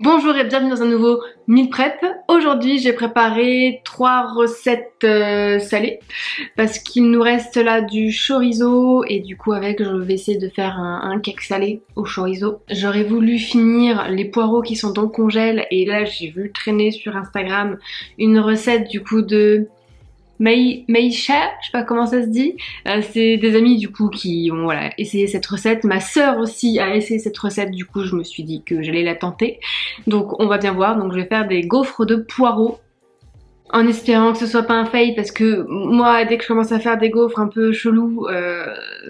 Bonjour et bienvenue dans un nouveau meal prep. Aujourd'hui j'ai préparé 3 recettes salées parce qu'il nous reste là du chorizo et du coup avec je vais essayer de faire un cake salé au chorizo. J'aurais voulu finir les poireaux qui sont dans le congèle et là j'ai vu traîner sur Instagram une recette du coup de Meisha, je sais pas comment ça se dit. C'est des amis du coup qui ont essayé cette recette. Ma sœur aussi a essayé cette recette, du coup je me suis dit que j'allais la tenter. Donc on va bien voir. Donc je vais faire des gaufres de poireaux en espérant que ce soit pas un fail parce que moi dès que je commence à faire des gaufres un peu chelous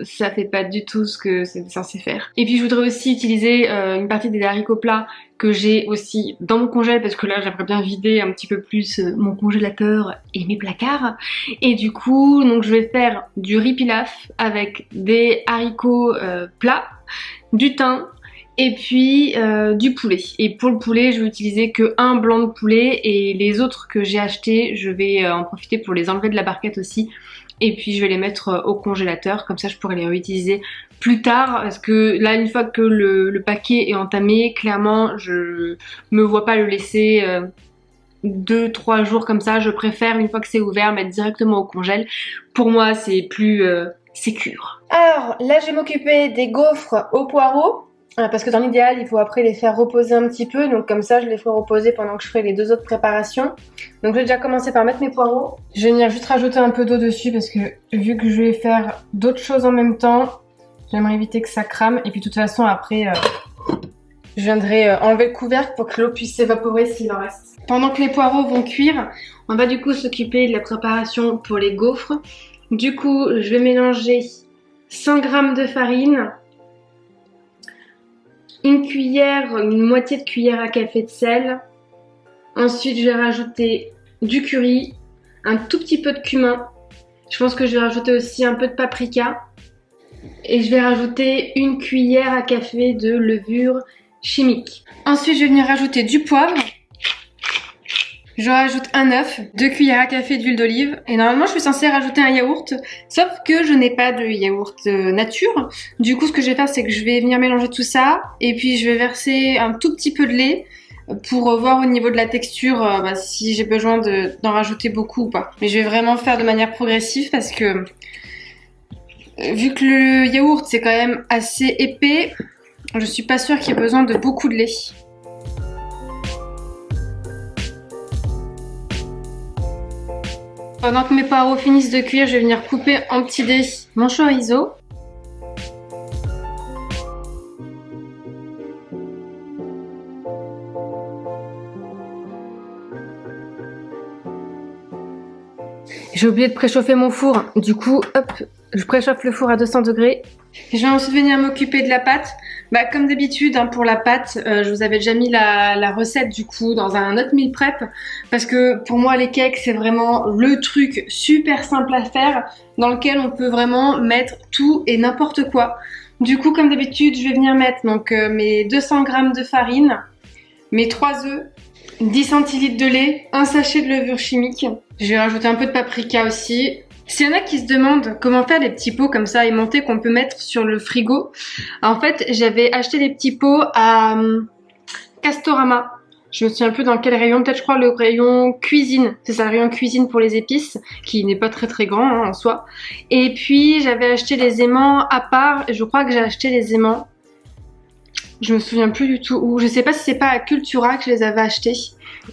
ça fait pas du tout ce que c'est censé faire. Et puis je voudrais aussi utiliser une partie des haricots plats que j'ai aussi dans mon congèle parce que là j'aimerais bien vider un petit peu plus mon congélateur et mes placards. Et du coup donc je vais faire du riz pilaf avec des haricots plats, du thym et puis du poulet. Et pour le poulet, je vais utiliser que un blanc de poulet et les autres que j'ai achetés, je vais en profiter pour les enlever de la barquette aussi. Et puis je vais les mettre au congélateur, comme ça je pourrai les réutiliser plus tard. Parce que là, une fois que le paquet est entamé, clairement, je me vois pas le laisser 2-3 jours comme ça. Je préfère, une fois que c'est ouvert, mettre directement au congèle. Pour moi, c'est plus sécure. Alors là, je vais m'occuper des gaufres aux poireaux. Parce que dans l'idéal, il faut après les faire reposer un petit peu. Donc comme ça, je les ferai reposer pendant que je ferai les deux autres préparations. Donc je vais déjà commencer par mettre mes poireaux. Je vais venir juste rajouter un peu d'eau dessus parce que vu que je vais faire d'autres choses en même temps, j'aimerais éviter que ça crame. Et puis de toute façon, après, je viendrai enlever le couvercle pour que l'eau puisse s'évaporer s'il en reste. Pendant que les poireaux vont cuire, on va du coup s'occuper de la préparation pour les gaufres. Du coup, je vais mélanger 100 g de farine, une moitié de cuillère à café de sel. Ensuite, je vais rajouter du curry, un tout petit peu de cumin. Je pense que je vais rajouter aussi un peu de paprika. Et je vais rajouter une cuillère à café de levure chimique. Ensuite, je vais venir rajouter du poivre. Je rajoute un œuf, 2 cuillères à café d'huile d'olive et normalement je suis censée rajouter un yaourt, sauf que je n'ai pas de yaourt nature. Du coup ce que je vais faire c'est que je vais venir mélanger tout ça et puis je vais verser un tout petit peu de lait pour voir au niveau de la texture si j'ai besoin d'en rajouter beaucoup ou pas. Mais je vais vraiment faire de manière progressive parce que vu que le yaourt c'est quand même assez épais, je suis pas sûre qu'il y ait besoin de beaucoup de lait. Pendant que mes poireaux finissent de cuire, je vais venir couper en petits dés mon chorizo. J'ai oublié de préchauffer mon four, du coup, hop, je préchauffe le four à 200 degrés. Je vais ensuite venir m'occuper de la pâte. Comme d'habitude, pour la pâte, je vous avais déjà mis la recette du coup dans un autre meal prep parce que pour moi les cakes c'est vraiment le truc super simple à faire dans lequel on peut vraiment mettre tout et n'importe quoi. Du coup, comme d'habitude, je vais venir mettre donc mes 200 g de farine, mes 3 œufs, 10 centilitres de lait, un sachet de levure chimique. Je vais rajouter un peu de paprika aussi. S'il y en a qui se demandent comment faire des petits pots comme ça aimantés qu'on peut mettre sur le frigo, en fait j'avais acheté des petits pots à Castorama. Je me souviens plus dans quel rayon, peut-être je crois le rayon cuisine. C'est ça, le rayon cuisine pour les épices, qui n'est pas très très grand en soi. Et puis j'avais acheté les aimants à part, et je crois que j'ai acheté les aimants. Je me souviens plus du tout où. Je sais pas si c'est pas à Cultura que je les avais achetés.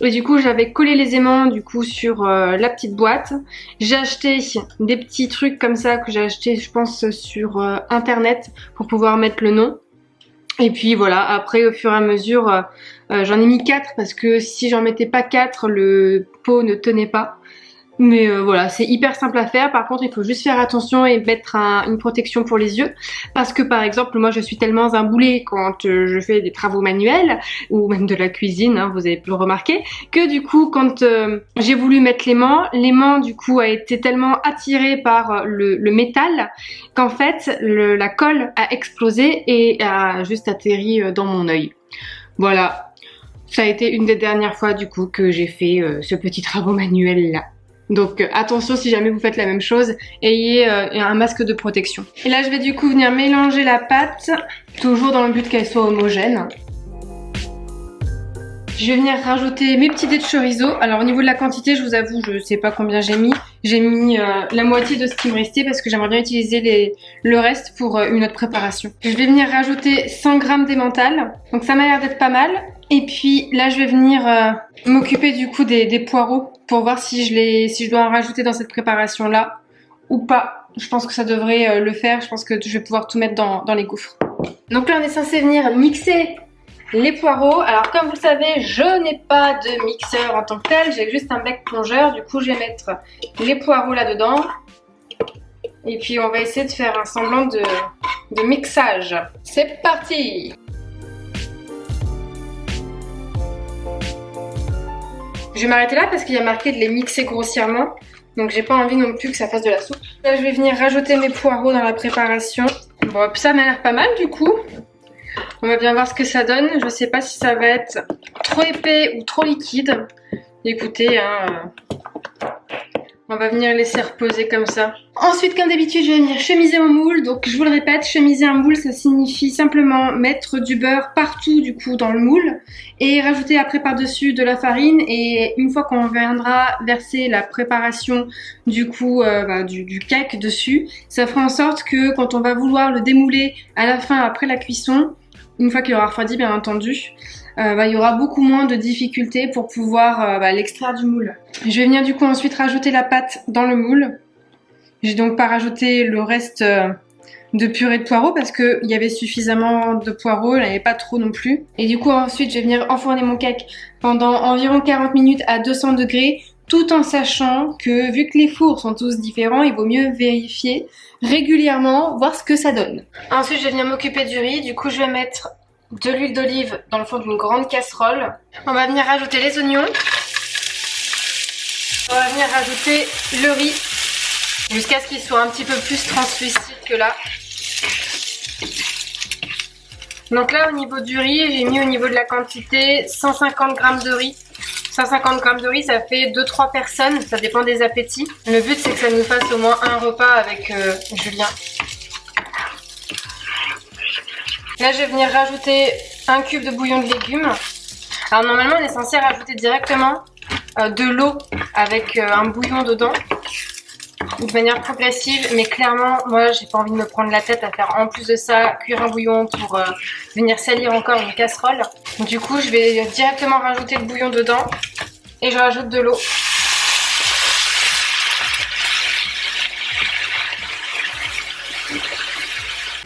Et du coup j'avais collé les aimants du coup sur la petite boîte. J'ai acheté des petits trucs comme ça que j'ai acheté je pense sur internet pour pouvoir mettre le nom. Et puis voilà, après au fur et à mesure j'en ai mis 4 parce que si j'en mettais pas 4 le pot ne tenait pas. Mais voilà, c'est hyper simple à faire. Par contre, il faut juste faire attention et mettre une protection pour les yeux. Parce que par exemple, moi je suis tellement un boulet quand je fais des travaux manuels ou même de la cuisine, hein, vous avez pu le remarquer, que du coup quand j'ai voulu mettre l'aimant du coup a été tellement attiré par le métal qu'en fait la colle a explosé et a juste atterri dans mon œil. Voilà, ça a été une des dernières fois du coup que j'ai fait ce petit travaux manuel là. Donc attention si jamais vous faites la même chose, ayez un masque de protection. Et là je vais du coup venir mélanger la pâte, toujours dans le but qu'elle soit homogène. Je vais venir rajouter mes petits dés de chorizo. Alors au niveau de la quantité, je vous avoue, je sais pas combien j'ai mis. J'ai mis la moitié de ce qui me restait parce que j'aimerais bien utiliser le reste pour une autre préparation. Je vais venir rajouter 100 g d'emmental. Donc ça m'a l'air d'être pas mal. Et puis là, je vais venir m'occuper du coup des poireaux pour voir si je dois en rajouter dans cette préparation-là ou pas. Je pense que ça devrait le faire. Je pense que je vais pouvoir tout mettre dans les gaufres. Donc là, on est censé venir mixer les poireaux. Alors comme vous le savez, je n'ai pas de mixeur en tant que tel, j'ai juste un bec plongeur. Du coup je vais mettre les poireaux là-dedans. Et puis on va essayer de faire un semblant de mixage. C'est parti! Je vais m'arrêter là parce qu'il y a marqué de les mixer grossièrement. Donc j'ai pas envie non plus que ça fasse de la soupe. Là je vais venir rajouter mes poireaux dans la préparation. Bon, ça m'a l'air pas mal du coup. On va bien voir ce que ça donne. Je sais pas si ça va être trop épais ou trop liquide. Écoutez, hein, on va venir laisser reposer comme ça. Ensuite, comme d'habitude, je vais venir chemiser mon moule. Donc, je vous le répète, chemiser un moule, ça signifie simplement mettre du beurre partout, du coup, dans le moule. Et rajouter après par-dessus de la farine. Et une fois qu'on viendra verser la préparation, du coup, du cake dessus, ça fera en sorte que quand on va vouloir le démouler à la fin, après la cuisson, une fois qu'il aura refroidi, bien entendu, il y aura beaucoup moins de difficultés pour pouvoir l'extraire du moule. Je vais venir du coup ensuite rajouter la pâte dans le moule. J'ai donc pas rajouté le reste de purée de poireaux parce qu'il y avait suffisamment de poireaux, il n'y en avait pas trop non plus. Et du coup ensuite je vais venir enfourner mon cake pendant environ 40 minutes à 200 degrés, tout en sachant que vu que les fours sont tous différents, il vaut mieux vérifier régulièrement, voir ce que ça donne. Ensuite je vais venir m'occuper du riz, du coup je vais mettre de l'huile d'olive dans le fond d'une grande casserole. On va venir rajouter les oignons. On va venir rajouter le riz jusqu'à ce qu'il soit un petit peu plus translucide que là. Donc là au niveau du riz, j'ai mis au niveau de la quantité 150 g de riz. 150 g de riz, ça fait 2-3 personnes, ça dépend des appétits. Le but c'est que ça nous fasse au moins un repas avec Julien. Là je vais venir rajouter un cube de bouillon de légumes. Alors normalement on est censé rajouter directement de l'eau avec un bouillon dedans de manière progressive, mais clairement moi j'ai pas envie de me prendre la tête à faire en plus de ça cuire un bouillon pour venir salir encore une casserole. Du coup je vais directement rajouter le bouillon dedans et je rajoute de l'eau.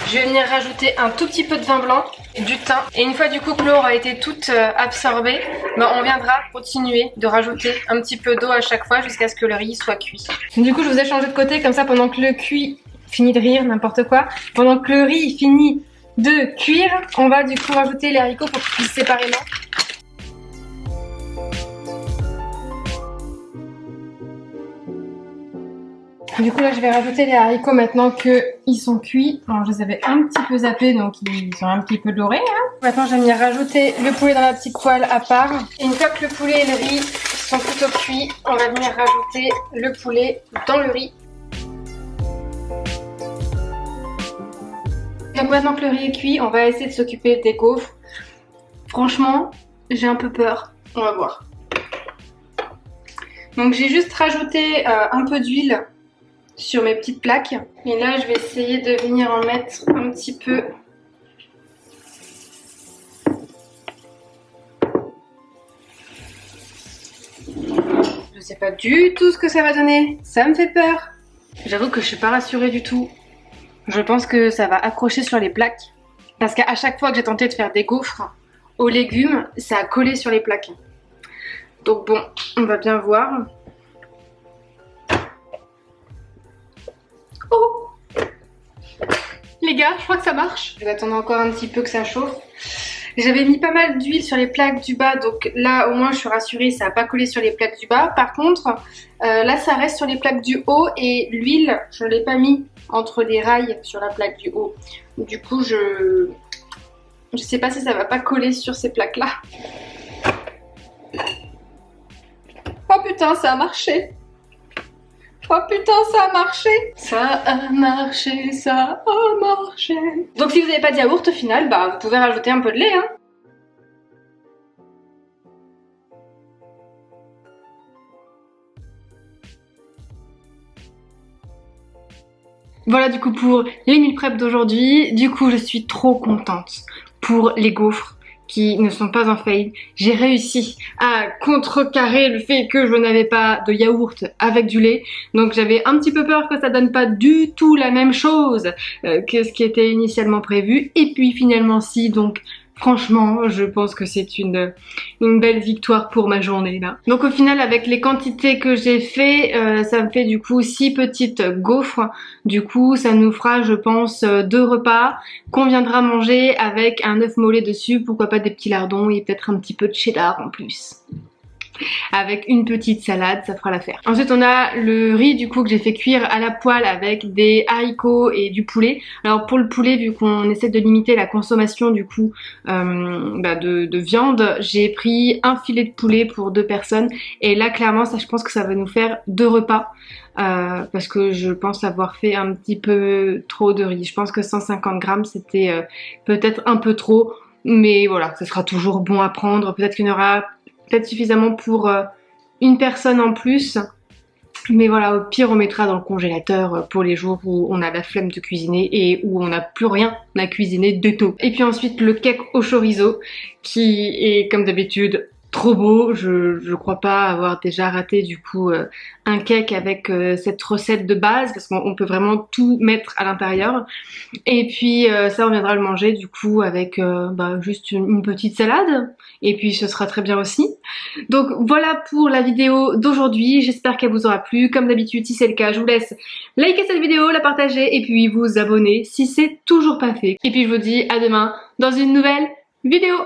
Je vais venir rajouter un tout petit peu de vin blanc, du thym. Et une fois du coup que l'eau aura été toute absorbée, on viendra continuer de rajouter un petit peu d'eau à chaque fois jusqu'à ce que le riz soit cuit. Du coup je vous ai changé de côté comme ça pendant que le cuit finit de rire, n'importe quoi. Pendant que le riz finit de cuire, on va du coup rajouter les haricots pour qu'ils cuisent séparément. Du coup là je vais rajouter les haricots maintenant qu'ils sont cuits. Alors je les avais un petit peu zappés donc ils sont un petit peu dorés. Hein. Maintenant je vais venir rajouter le poulet dans la petite poêle à part. Et une fois que le poulet et le riz sont plutôt cuits, on va venir rajouter le poulet dans le riz. Donc maintenant que le riz est cuit, on va essayer de s'occuper des gaufres. Franchement, j'ai un peu peur. On va voir. Donc j'ai juste rajouté un peu d'huile sur mes petites plaques. Et là, je vais essayer de venir en mettre un petit peu. Je sais pas du tout ce que ça va donner. Ça me fait peur. J'avoue que je suis pas rassurée du tout. Je pense que ça va accrocher sur les plaques. Parce qu'à chaque fois que j'ai tenté de faire des gaufres aux légumes, ça a collé sur les plaques. Donc bon, on va bien voir. Oh! Les gars, je crois que ça marche. Je vais attendre encore un petit peu que ça chauffe. J'avais mis pas mal d'huile sur les plaques du bas, donc là au moins je suis rassurée, ça n'a pas collé sur les plaques du bas. Par contre, là ça reste sur les plaques du haut et l'huile, je ne l'ai pas mis entre les rails sur la plaque du haut. Du coup, je sais pas si ça va pas coller sur ces plaques-là. Oh putain, ça a marché! Oh putain, ça a marché! Ça a marché, ça a marché! Donc si vous n'avez pas de yaourt au final, vous pouvez rajouter un peu de lait, hein. Voilà du coup pour les meal prep d'aujourd'hui. Du coup je suis trop contente pour les gaufres qui ne sont pas en fail. J'ai réussi à contrecarrer le fait que je n'avais pas de yaourt avec du lait. Donc j'avais un petit peu peur que ça donne pas du tout la même chose que ce qui était initialement prévu. Et puis finalement si, donc franchement, je pense que c'est une belle victoire pour ma journée là. Donc au final, avec les quantités que j'ai fait, ça me fait du coup 6 petites gaufres. Du coup, ça nous fera, je pense, 2 repas qu'on viendra manger avec un œuf mollet dessus, pourquoi pas des petits lardons et peut-être un petit peu de cheddar en plus. Avec une petite salade, ça fera l'affaire. Ensuite on a le riz du coup que j'ai fait cuire à la poêle avec des haricots et du poulet. Alors pour le poulet, vu qu'on essaie de limiter la consommation du coup de viande, j'ai pris un filet de poulet pour 2 personnes et là clairement ça je pense que ça va nous faire 2 repas. Parce que je pense avoir fait un petit peu trop de riz. Je pense que 150 grammes c'était peut-être un peu trop, mais voilà, ça sera toujours bon à prendre. Peut-être qu'il y en aura peut-être suffisamment pour une personne en plus. Mais voilà, au pire on mettra dans le congélateur pour les jours où on a la flemme de cuisiner et où on n'a plus rien à cuisiner du tout. Et puis ensuite le cake au chorizo qui est comme d'habitude trop beau. Je crois pas avoir déjà raté du coup un cake avec cette recette de base parce qu'on peut vraiment tout mettre à l'intérieur. Et puis ça on viendra le manger du coup avec juste une petite salade et puis ce sera très bien aussi. Donc voilà pour la vidéo d'aujourd'hui, j'espère qu'elle vous aura plu. Comme d'habitude, si c'est le cas, je vous laisse liker cette vidéo, la partager et puis vous abonner si c'est toujours pas fait. Et puis je vous dis à demain dans une nouvelle vidéo.